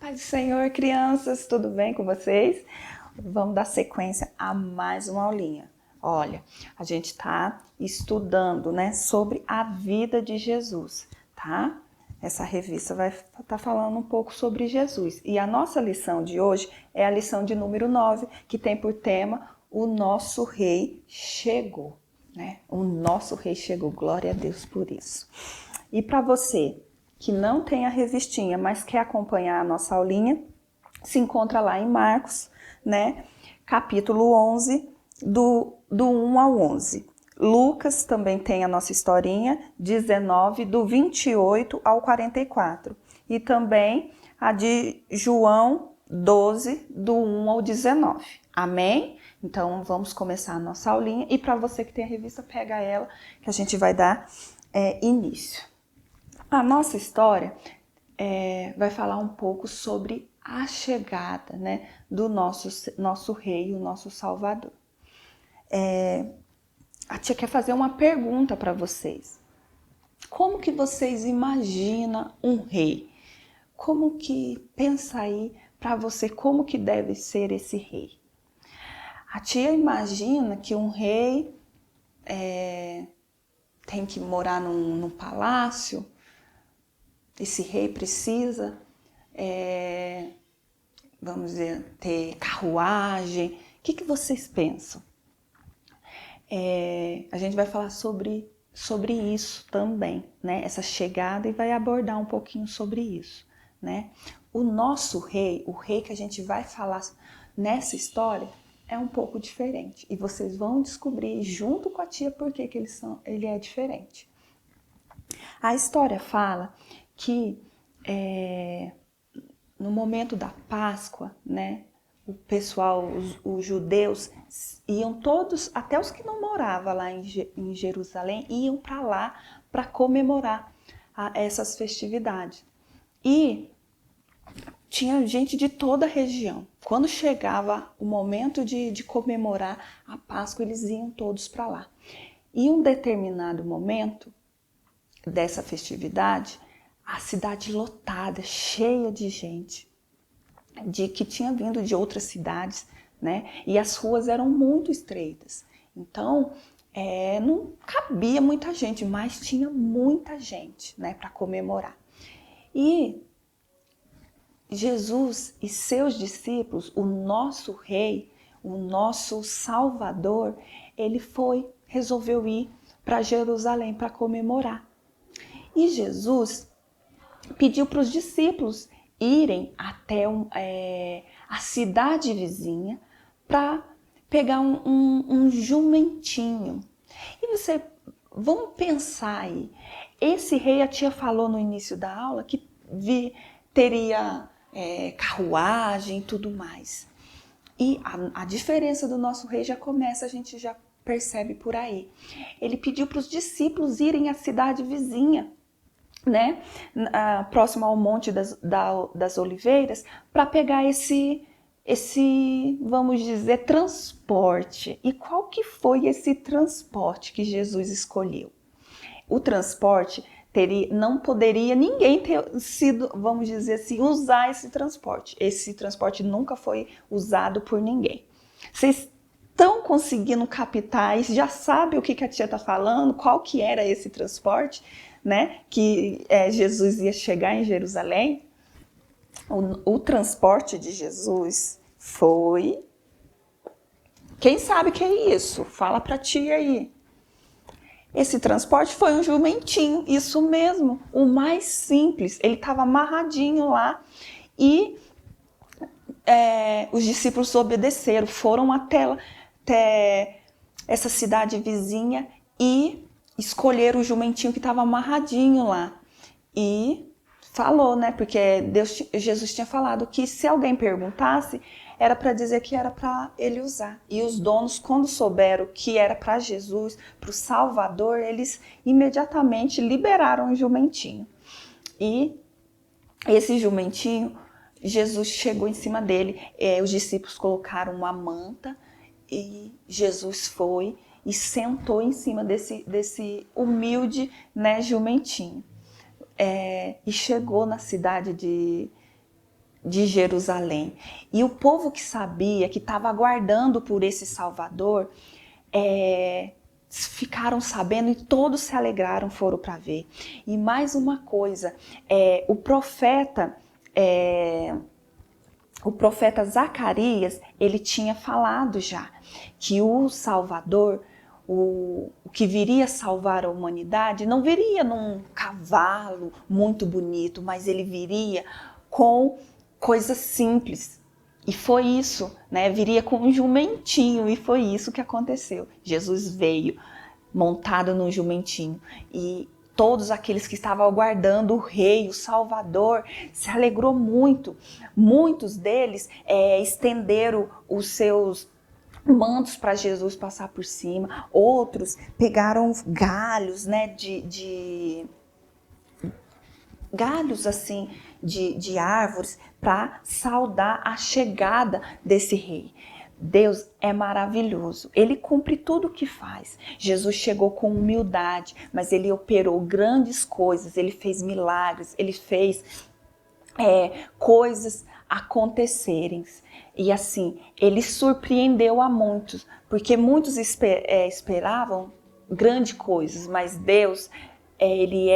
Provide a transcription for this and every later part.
Paz do Senhor, crianças, tudo bem com vocês? Vamos dar sequência a mais uma aulinha. Olha, a gente está estudando, né, sobre a vida de Jesus, tá? Essa revista vai estar falando um pouco sobre Jesus. E a nossa lição de hoje é a lição de número 9, que tem por tema O Nosso Rei Chegou, né? O nosso Rei chegou, glória a Deus por isso. E para você que não tem a revistinha, mas quer acompanhar a nossa aulinha, se encontra lá em Marcos, né? Capítulo 11, do 1 ao 11. Lucas também tem a nossa historinha, 19, do 28 ao 44. E também a de João 12, do 1 ao 19. Amém? Então, vamos começar a nossa aulinha. E para você que tem a revista, pega ela, que a gente vai dar início. A nossa história vai falar um pouco sobre a chegada, né, do nosso rei, o nosso salvador. A tia quer fazer uma pergunta para vocês. Como que vocês imaginam um rei? Como que pensa aí para você como que deve ser esse rei? A tia imagina que um rei tem que morar num palácio. Esse rei precisa, vamos dizer, ter carruagem. O que vocês pensam? A gente vai falar sobre isso também, né? Essa chegada, e vai abordar um pouquinho sobre isso, né? O nosso rei, o rei que a gente vai falar nessa história, é um pouco diferente. E vocês vão descobrir junto com a tia por que ele é diferente. A história fala que no momento da Páscoa, né, o pessoal, os judeus, iam todos, até os que não moravam lá em Jerusalém, iam para lá para comemorar essas festividades. E tinha gente de toda a região. Quando chegava o momento de comemorar a Páscoa, eles iam todos para lá. Em um determinado momento dessa festividade, a cidade lotada, cheia de gente, que tinha vindo de outras cidades, né? E as ruas eram muito estreitas. Então, não cabia muita gente, mas tinha muita gente, né, para comemorar. E Jesus e seus discípulos, o nosso rei, o nosso salvador, ele resolveu ir para Jerusalém para comemorar. E Jesus pediu para os discípulos irem até a cidade vizinha para pegar um jumentinho. E vamos pensar aí, esse rei, a tia falou no início da aula que teria carruagem e tudo mais. E a diferença do nosso rei já começa, a gente já percebe por aí. Ele pediu para os discípulos irem à cidade vizinha, né, próximo ao Monte das Oliveiras, para pegar esse, vamos dizer, transporte. E qual que foi esse transporte que Jesus escolheu? O transporte não poderia ninguém ter sido, vamos dizer assim, usar esse transporte. Esse transporte nunca foi usado por ninguém. Vocês estão conseguindo captar isso? Já sabe o que a tia está falando? Qual que era esse transporte, né? Que Jesus ia chegar em Jerusalém? O transporte de Jesus foi... Quem sabe o que é isso? Fala pra tia aí. Esse transporte foi um jumentinho, isso mesmo, o mais simples. Ele estava amarradinho lá e os discípulos obedeceram, foram até essa cidade vizinha e escolheram o jumentinho que estava amarradinho lá. E falou, né? Porque Jesus tinha falado que se alguém perguntasse, era para dizer que era para ele usar. E os donos, quando souberam que era para Jesus, para o Salvador, eles imediatamente liberaram o jumentinho. E esse jumentinho, Jesus chegou em cima dele. Os discípulos colocaram uma manta e Jesus foi e sentou em cima desse humilde, né, jumentinho. E chegou na cidade de Jerusalém. E o povo que sabia, que estava aguardando por esse Salvador, ficaram sabendo e todos se alegraram, foram para ver. E mais uma coisa, o profeta Zacarias, ele tinha falado já que o Salvador, o que viria salvar a humanidade, não viria num cavalo muito bonito, mas ele viria com coisas simples. E foi isso, né? Viria com um jumentinho, e foi isso que aconteceu. Jesus veio montado num jumentinho, e todos aqueles que estavam aguardando o rei, o Salvador, se alegrou muito. Muitos deles estenderam os seus mantos para Jesus passar por cima. Outros pegaram galhos, né, galhos assim de árvores para saudar a chegada desse rei. Deus é maravilhoso, Ele cumpre tudo o que faz. Jesus chegou com humildade, mas Ele operou grandes coisas, Ele fez milagres, Ele fez coisas acontecerem. E assim, Ele surpreendeu a muitos, porque muitos esperavam grandes coisas, mas Deus, Ele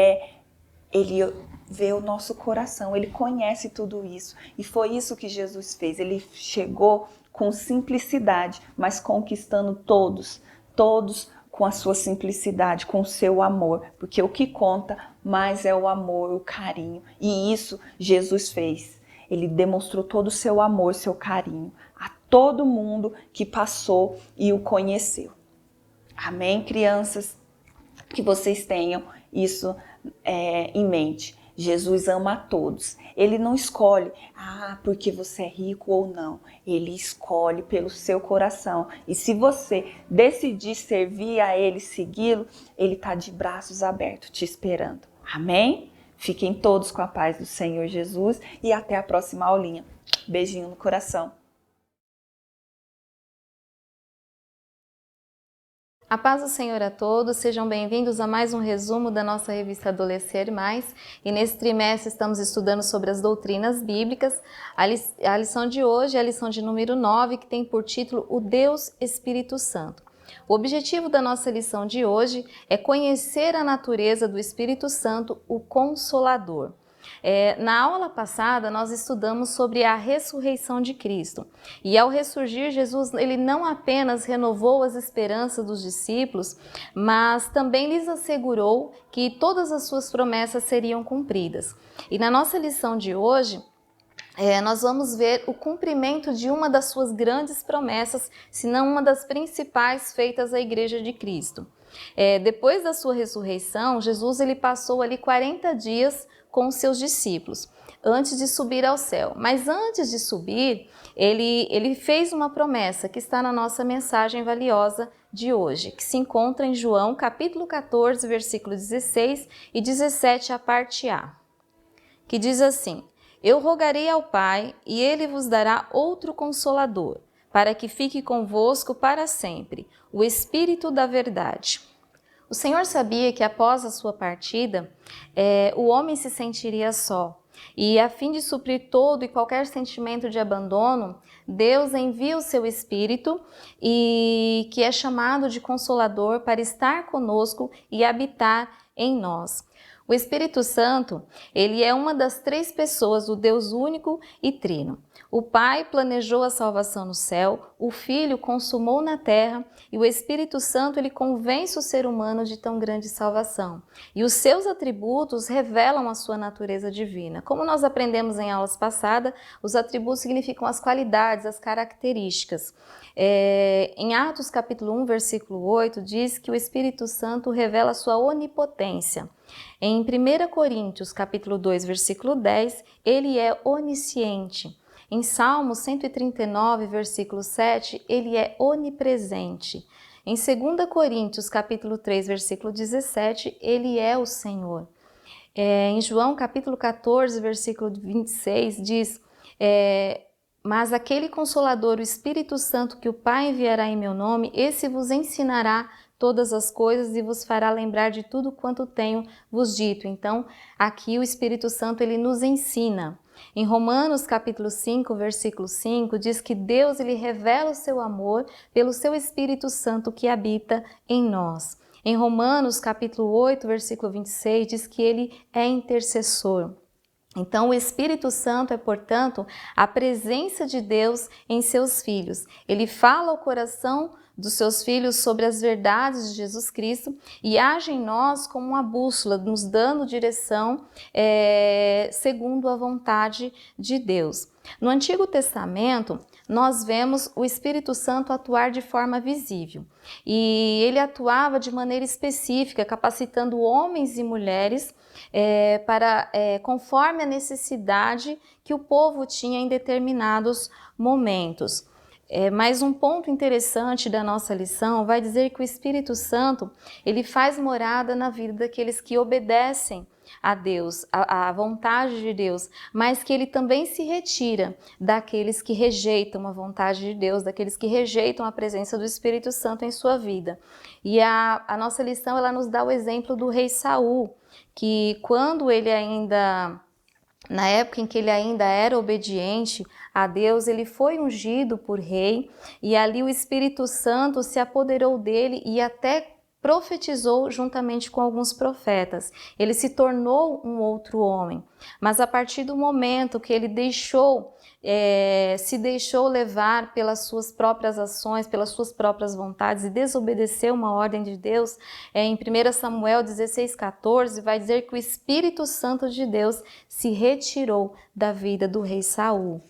vê o nosso coração, Ele conhece tudo isso. E foi isso que Jesus fez. Ele chegou com simplicidade, mas conquistando todos com a sua simplicidade, com o seu amor. Porque o que conta mais é o amor, o carinho. E isso Jesus fez. Ele demonstrou todo o seu amor, seu carinho a todo mundo que passou e o conheceu. Amém, crianças? Que vocês tenham isso em mente. Jesus ama a todos. Ele não escolhe, porque você é rico ou não. Ele escolhe pelo seu coração. E se você decidir servir a Ele, segui-lo, Ele está de braços abertos te esperando. Amém? Fiquem todos com a paz do Senhor Jesus e até a próxima aulinha. Beijinho no coração. A paz do Senhor a todos, sejam bem-vindos a mais um resumo da nossa revista Adolescer Mais. E nesse trimestre estamos estudando sobre as doutrinas bíblicas. A lição de hoje é a lição de número 9, que tem por título O Deus Espírito Santo. O objetivo da nossa lição de hoje é conhecer a natureza do Espírito Santo, o Consolador. Na aula passada, nós estudamos sobre a ressurreição de Cristo. E ao ressurgir, Jesus ele não apenas renovou as esperanças dos discípulos, mas também lhes assegurou que todas as suas promessas seriam cumpridas. E na nossa lição de hoje, nós vamos ver o cumprimento de uma das suas grandes promessas, se não uma das principais feitas à Igreja de Cristo. Depois da sua ressurreição, Jesus ele passou ali 40 dias com os seus discípulos, antes de subir ao céu. Mas antes de subir, ele fez uma promessa que está na nossa mensagem valiosa de hoje, que se encontra em João, capítulo 14, versículo 16 e 17, a parte A, que diz assim: Eu rogarei ao Pai, e Ele vos dará outro Consolador, para que fique convosco para sempre, o Espírito da Verdade. O Senhor sabia que após a sua partida, o homem se sentiria só. E a fim de suprir todo e qualquer sentimento de abandono, Deus envia o seu Espírito, e que é chamado de Consolador, para estar conosco e habitar em nós. O Espírito Santo, ele é uma das três pessoas do Deus único e trino. O Pai planejou a salvação no céu, o Filho consumou na terra e o Espírito Santo ele convence o ser humano de tão grande salvação. E os seus atributos revelam a sua natureza divina. Como nós aprendemos em aulas passadas, os atributos significam as qualidades, as características. Em Atos capítulo 1, versículo 8, diz que o Espírito Santo revela a sua onipotência. Em 1 Coríntios capítulo 2, versículo 10, ele é onisciente. Em Salmo 139, versículo 7, ele é onipresente. Em 2 Coríntios, capítulo 3, versículo 17, ele é o Senhor. Em João, capítulo 14, versículo 26, diz: Mas aquele Consolador, o Espírito Santo, que o Pai enviará em meu nome, esse vos ensinará todas as coisas e vos fará lembrar de tudo quanto tenho vos dito. Então, aqui o Espírito Santo, ele nos ensina. Em Romanos capítulo 5, versículo 5, diz que Deus ele revela o seu amor pelo seu Espírito Santo que habita em nós. Em Romanos capítulo 8, versículo 26, diz que ele é intercessor. Então, o Espírito Santo é, portanto, a presença de Deus em seus filhos. Ele fala ao coração dos seus filhos sobre as verdades de Jesus Cristo e age em nós como uma bússola, nos dando direção segundo a vontade de Deus. No Antigo Testamento, nós vemos o Espírito Santo atuar de forma visível e ele atuava de maneira específica, capacitando homens e mulheres conforme a necessidade que o povo tinha em determinados momentos. Mas um ponto interessante da nossa lição vai dizer que o Espírito Santo ele faz morada na vida daqueles que obedecem a Deus, a vontade de Deus, mas que ele também se retira daqueles que rejeitam a vontade de Deus, daqueles que rejeitam a presença do Espírito Santo em sua vida. E a nossa lição ela nos dá o exemplo do rei Saul, que quando ele ainda, na época em que ele ainda era obediente a Deus, ele foi ungido por rei e ali o Espírito Santo se apoderou dele e até profetizou juntamente com alguns profetas. Ele se tornou um outro homem, mas a partir do momento que ele se deixou levar pelas suas próprias ações, pelas suas próprias vontades e desobedeceu uma ordem de Deus, em 1 Samuel 16,14 vai dizer que o Espírito Santo de Deus se retirou da vida do rei Saul.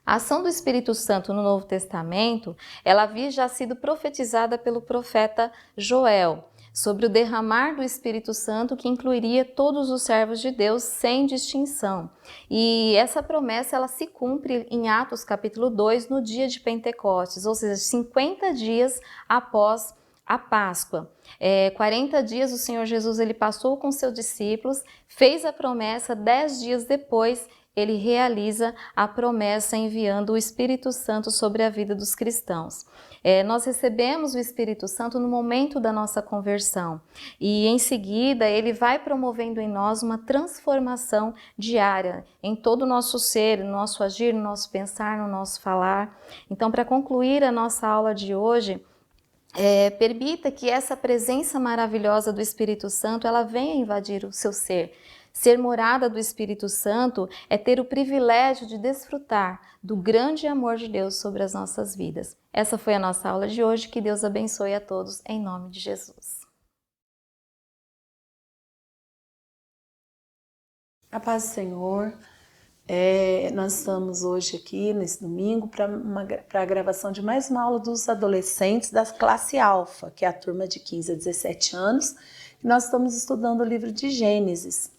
A ação do Espírito Santo no Novo Testamento, ela havia já sido profetizada pelo profeta Joel, sobre o derramar do Espírito Santo que incluiria todos os servos de Deus sem distinção. E essa promessa ela se cumpre em Atos capítulo 2, no dia de Pentecostes, ou seja, 50 dias após a Páscoa. 40 dias o Senhor Jesus ele passou com seus discípulos, fez a promessa, 10 dias depois ele realiza a promessa enviando o Espírito Santo sobre a vida dos cristãos. Nós recebemos o Espírito Santo no momento da nossa conversão e em seguida ele vai promovendo em nós uma transformação diária em todo o nosso ser, no nosso agir, no nosso pensar, no nosso falar. Então, para concluir a nossa aula de hoje, permita que essa presença maravilhosa do Espírito Santo ela venha invadir o seu ser. Ser morada do Espírito Santo é ter o privilégio de desfrutar do grande amor de Deus sobre as nossas vidas. Essa foi a nossa aula de hoje. Que Deus abençoe a todos em nome de Jesus. A paz do Senhor. Nós estamos hoje aqui, nesse domingo, para a gravação de mais uma aula dos adolescentes da classe Alfa, que é a turma de 15 a 17 anos. E nós estamos estudando o livro de Gênesis.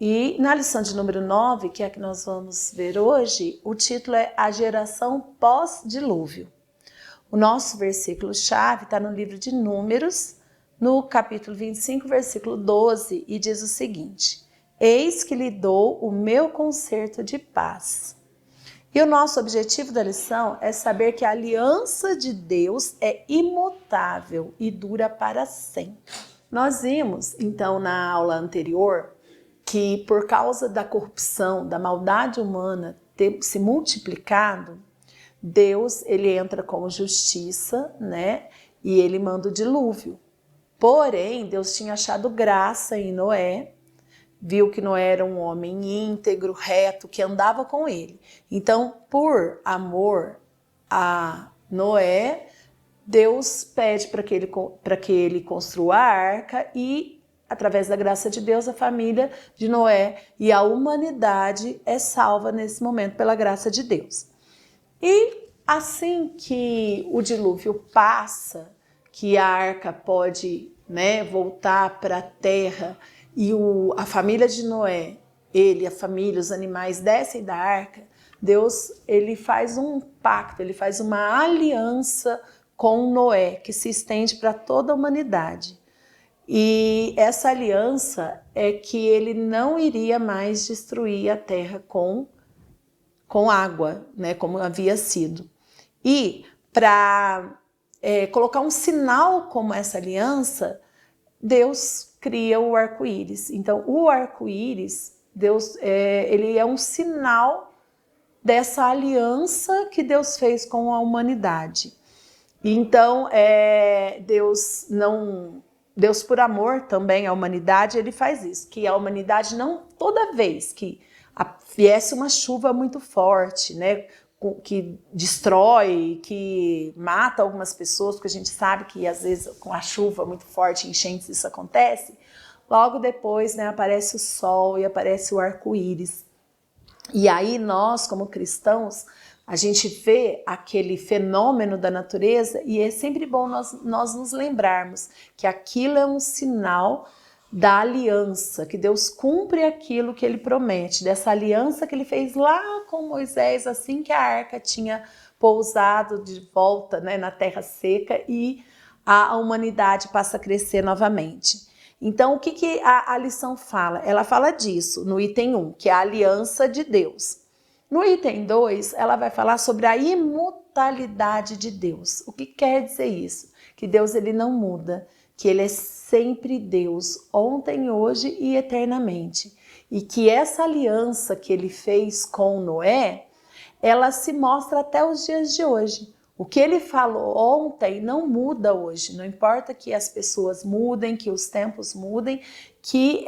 E na lição de número 9, que é a que nós vamos ver hoje, o título é A Geração Pós-Dilúvio. O nosso versículo-chave está no livro de Números, no capítulo 25, versículo 12, e diz o seguinte: Eis que lhe dou o meu concerto de paz. E o nosso objetivo da lição é saber que a aliança de Deus é imutável e dura para sempre. Nós vimos, então, na aula anterior, que por causa da corrupção, da maldade humana ter se multiplicado, Deus ele entra com justiça, né? E ele manda o dilúvio. Porém, Deus tinha achado graça em Noé, viu que Noé era um homem íntegro, reto, que andava com ele. Então, por amor a Noé, Deus pede para que ele construa a arca e através da graça de Deus, a família de Noé e a humanidade é salva nesse momento pela graça de Deus. E assim que o dilúvio passa, que a arca pode, voltar para a terra e a família de Noé, a família, os animais descem da arca, Deus ele faz um pacto, ele faz uma aliança com Noé que se estende para toda a humanidade. E essa aliança é que ele não iria mais destruir a terra com água, como havia sido. E para colocar um sinal como essa aliança, Deus cria o arco-íris. Então, o arco-íris Deus, ele é um sinal dessa aliança que Deus fez com a humanidade. Então, Deus por amor também à humanidade, ele faz isso, que a humanidade não, toda vez que viesse uma chuva muito forte, né, que destrói, que mata algumas pessoas, porque a gente sabe que às vezes com a chuva muito forte, enchentes, isso acontece, logo depois, né, aparece o sol e aparece o arco-íris. E aí nós, como cristãos, a gente vê aquele fenômeno da natureza e é sempre bom nós nos lembrarmos que aquilo é um sinal da aliança, que Deus cumpre aquilo que ele promete, dessa aliança que ele fez lá com Moisés, assim que a arca tinha pousado de volta, né, na terra seca e a humanidade passa a crescer novamente. Então, o que a lição fala? Ela fala disso no item 1, que é a aliança de Deus. No item 2, ela vai falar sobre a imutabilidade de Deus. O que quer dizer isso? Que Deus ele não muda, que ele é sempre Deus, ontem, hoje e eternamente. E que essa aliança que ele fez com Noé, ela se mostra até os dias de hoje. O que ele falou ontem não muda hoje, não importa que as pessoas mudem, que os tempos mudem, que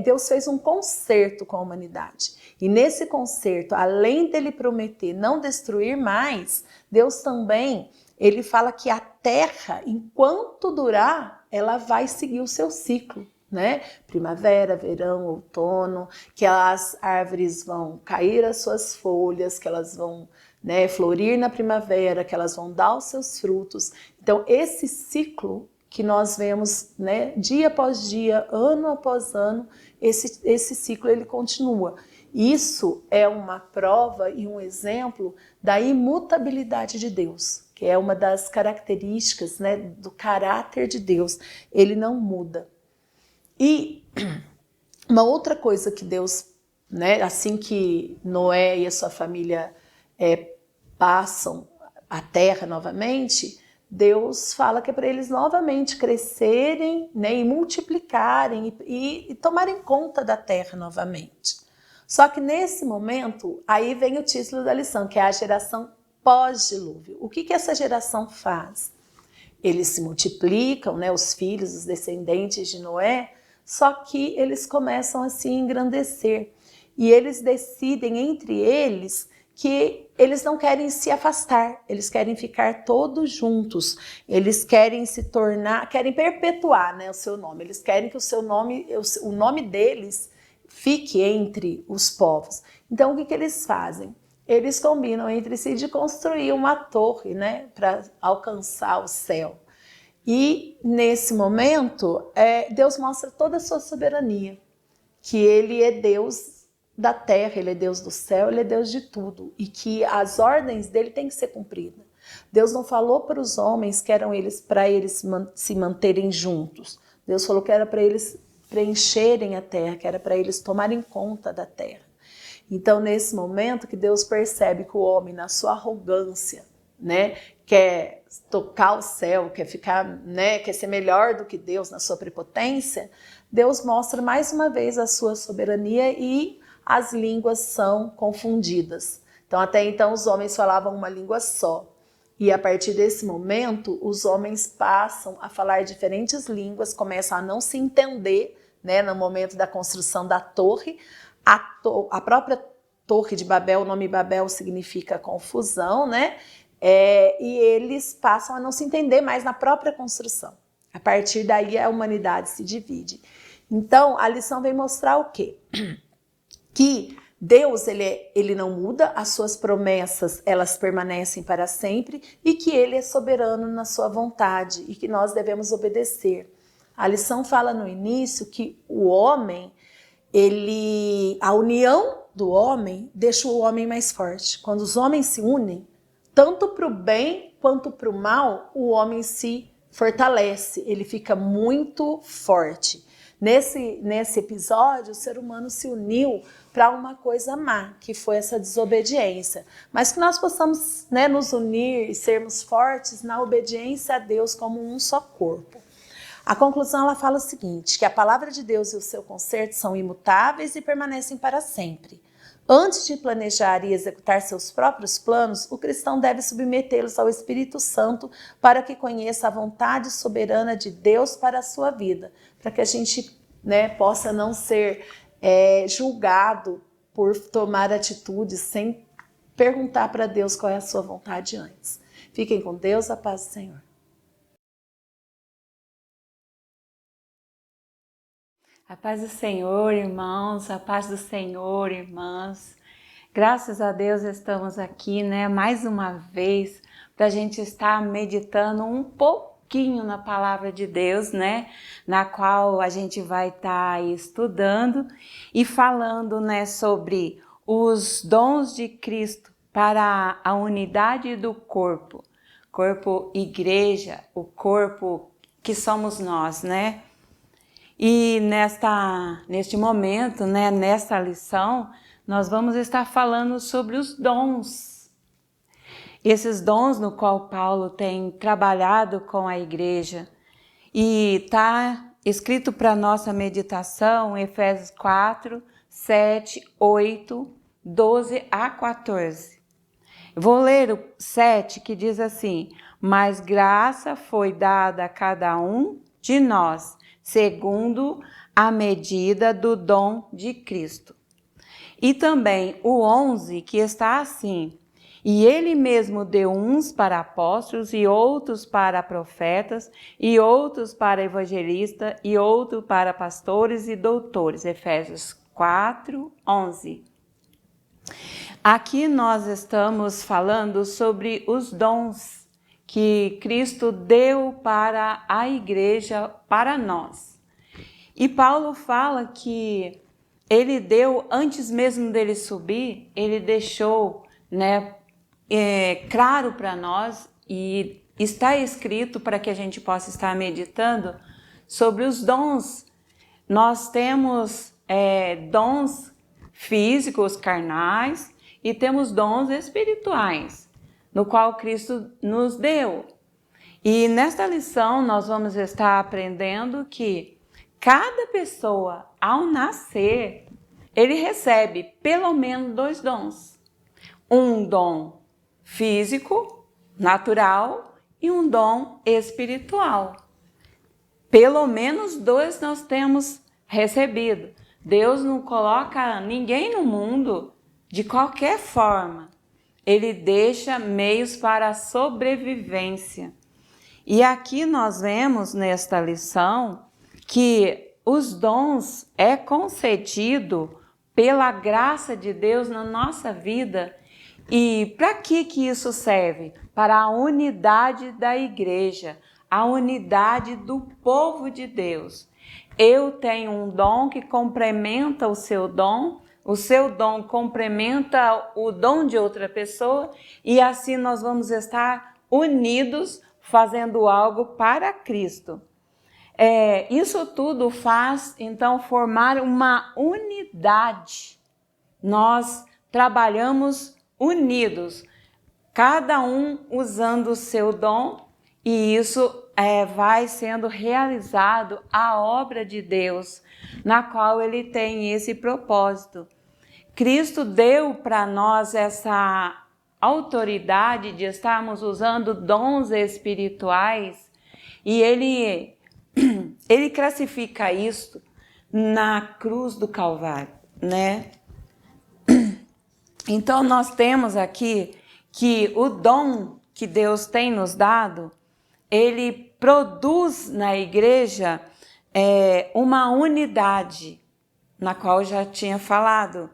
Deus fez um concerto com a humanidade. E nesse concerto, além dele prometer não destruir mais, Deus também, ele fala que a terra, enquanto durar, ela vai seguir o seu ciclo, né? Primavera, verão, outono, que as árvores vão cair as suas folhas, que elas vão, né, florir na primavera, que elas vão dar os seus frutos. Então, esse ciclo que nós vemos, né, dia após dia, ano após ano, esse ciclo ele continua. Isso é uma prova e um exemplo da imutabilidade de Deus, que é uma das características, né, do caráter de Deus. Ele não muda. E uma outra coisa que Deus, né, assim que Noé e a sua família passam a terra novamente, Deus fala que é para eles novamente crescerem, né, e multiplicarem e tomarem conta da terra novamente. Só que nesse momento, aí vem o título da lição, que é a geração pós-dilúvio. O que essa geração faz? Eles se multiplicam, né, os filhos, os descendentes de Noé, só que eles começam a se engrandecer. E eles decidem entre eles que eles não querem se afastar, eles querem ficar todos juntos, eles querem se tornar, querem perpetuar, né, o seu nome, eles querem que o seu nome, o nome deles fique entre os povos. Então, o que eles fazem? Eles combinam entre si de construir uma torre, né, para alcançar o céu. E nesse momento, Deus mostra toda a sua soberania, que ele é Deus da terra, ele é Deus do céu, ele é Deus de tudo, e que as ordens dele têm que ser cumpridas. Deus não falou para os homens que eram para eles se manterem juntos. Deus falou que era para eles preencherem a terra, que era para eles tomarem conta da terra. Então, nesse momento que Deus percebe que o homem, na sua arrogância, né, quer tocar o céu, quer ficar, né, quer ser melhor do que Deus na sua prepotência, Deus mostra mais uma vez a sua soberania e as línguas são confundidas. Então, até então, os homens falavam uma língua só. E a partir desse momento, os homens passam a falar diferentes línguas, começam a não se entender, né, no momento da construção da torre. A própria Torre de Babel, o nome Babel significa confusão, né? E eles passam a não se entender mais na própria construção. A partir daí, a humanidade se divide. Então, a lição vem mostrar o quê? Que Deus, ele não muda, as suas promessas, elas permanecem para sempre e que ele é soberano na sua vontade e que nós devemos obedecer. A lição fala no início que o homem, a união do homem deixa o homem mais forte. Quando os homens se unem, tanto para o bem quanto para o mal, o homem se fortalece, ele fica muito forte. Nesse episódio, o ser humano se uniu para uma coisa má, que foi essa desobediência. Mas que nós possamos, né, nos unir e sermos fortes na obediência a Deus como um só corpo. A conclusão ela fala o seguinte, que a palavra de Deus e o seu conserto são imutáveis e permanecem para sempre. Antes de planejar e executar seus próprios planos, o cristão deve submetê-los ao Espírito Santo para que conheça a vontade soberana de Deus para a sua vida, para que a gente, possa não ser julgado por tomar atitudes sem perguntar para Deus qual é a sua vontade antes. Fiquem com Deus, a paz do Senhor. A paz do Senhor, irmãos, a paz do Senhor, irmãs. Graças a Deus estamos aqui, mais uma vez, para a gente estar meditando um pouquinho na palavra de Deus, na qual a gente vai estar estudando e falando, sobre os dons de Cristo para a unidade do corpo igreja, o corpo que somos nós, E neste momento, nesta lição, nós vamos estar falando sobre os dons. Esses dons no qual Paulo tem trabalhado com a igreja. E está escrito para nossa meditação em Efésios 4, 7, 8, 12 a 14. Vou ler o 7 que diz assim: mas graça foi dada a cada um de nós, segundo a medida do dom de Cristo. E também o 11, que está assim: e ele mesmo deu uns para apóstolos, e outros para profetas, e outros para evangelistas, e outros para pastores e doutores. Efésios 4, 11. Aqui nós estamos falando sobre os dons que Cristo deu para a igreja, para nós. E Paulo fala que ele deu, antes mesmo dele subir, ele deixou claro para nós, e está escrito para que a gente possa estar meditando sobre os dons. Nós temos dons físicos, carnais, e temos dons espirituais, no qual Cristo nos deu. E nesta lição nós vamos estar aprendendo que cada pessoa, ao nascer, ele recebe pelo menos 2 dons. Um dom físico, natural, e um dom espiritual. Pelo menos 2 nós temos recebido. Deus não coloca ninguém no mundo de qualquer forma. Ele deixa meios para a sobrevivência. E aqui nós vemos nesta lição que os dons é concedido pela graça de Deus na nossa vida. E para que isso serve? Para a unidade da igreja, a unidade do povo de Deus. Eu tenho um dom que complementa o seu dom complementa o dom de outra pessoa, e assim nós vamos estar unidos fazendo algo para Cristo. Isso tudo faz, então, formar uma unidade. Nós trabalhamos unidos, cada um usando o seu dom, e isso vai sendo realizado a obra de Deus, na qual ele tem esse propósito. Cristo deu para nós essa autoridade de estarmos usando dons espirituais, e ele classifica isso na cruz do Calvário, Então nós temos aqui que o dom que Deus tem nos dado, ele produz na igreja uma unidade, na qual eu já tinha falado.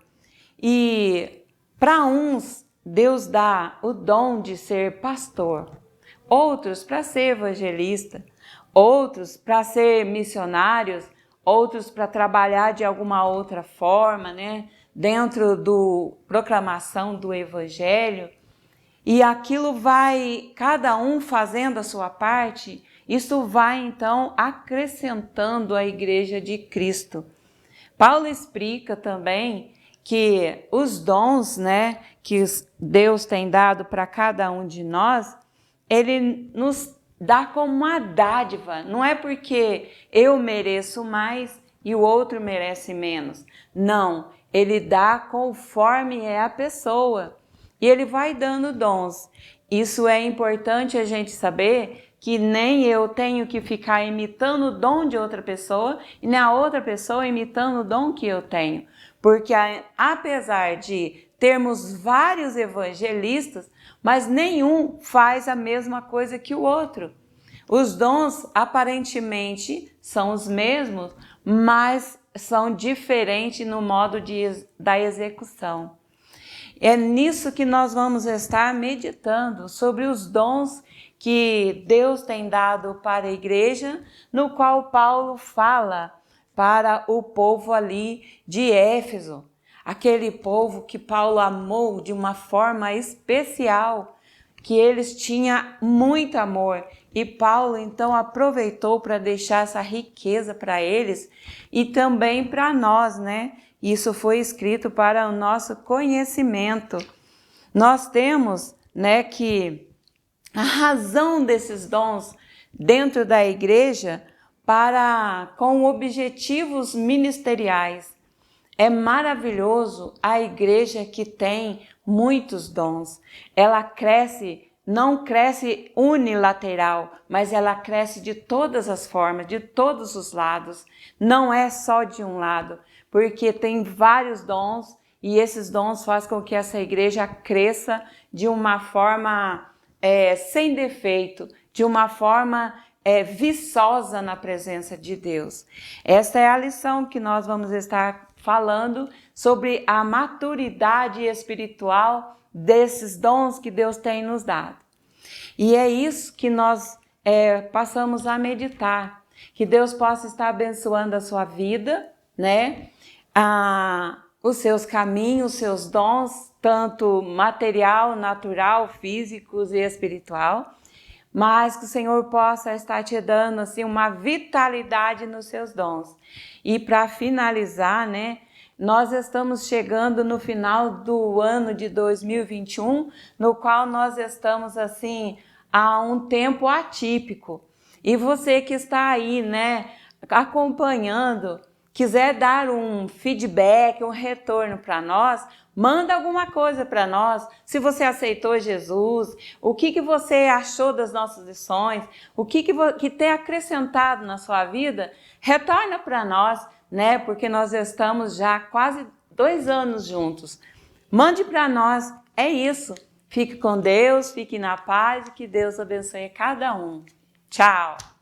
E para uns, Deus dá o dom de ser pastor, outros para ser evangelista, outros para ser missionários, outros para trabalhar de alguma outra forma, dentro da proclamação do evangelho. E aquilo vai, cada um fazendo a sua parte, isso vai então acrescentando a igreja de Cristo. Paulo explica também que os dons, que Deus tem dado para cada um de nós, ele nos dá como uma dádiva. Não é porque eu mereço mais e o outro merece menos. Não, ele dá conforme é a pessoa. E ele vai dando dons. Isso é importante a gente saber, que nem eu tenho que ficar imitando o dom de outra pessoa e nem a outra pessoa imitando o dom que eu tenho. Porque apesar de termos vários evangelistas, mas nenhum faz a mesma coisa que o outro. Os dons aparentemente são os mesmos, mas são diferentes no modo da execução. É nisso que nós vamos estar meditando, sobre os dons que Deus tem dado para a igreja, no qual Paulo fala para o povo ali de Éfeso. Aquele povo que Paulo amou de uma forma especial, que eles tinham muito amor. E Paulo então aproveitou para deixar essa riqueza para eles e também para nós, né? Isso foi escrito para o nosso conhecimento. Nós temos, né, que a razão desses dons dentro da igreja com objetivos ministeriais. É maravilhoso a igreja que tem muitos dons. Ela cresce, não cresce unilateral, mas ela cresce de todas as formas, de todos os lados. Não é só de um lado, porque tem vários dons e esses dons fazem com que essa igreja cresça de uma forma sem defeito, de uma forma viçosa na presença de Deus. Esta é a lição que nós vamos estar falando sobre a maturidade espiritual desses dons que Deus tem nos dado. E é isso que nós passamos a meditar. Que Deus possa estar abençoando a sua vida, né? Os seus caminhos, os seus dons, tanto material, natural, físicos e espiritual, mas que o Senhor possa estar te dando assim uma vitalidade nos seus dons. E para finalizar, né, nós estamos chegando no final do ano de 2021, no qual nós estamos assim há um tempo atípico. E você que está aí, né, acompanhando, quiser dar um feedback, um retorno para nós, manda alguma coisa para nós. Se você aceitou Jesus, o que você achou das nossas lições, o que tem acrescentado na sua vida, retorna para nós, né? Porque nós estamos já quase 2 anos juntos. Mande para nós, é isso. Fique com Deus, fique na paz e que Deus abençoe cada um. Tchau!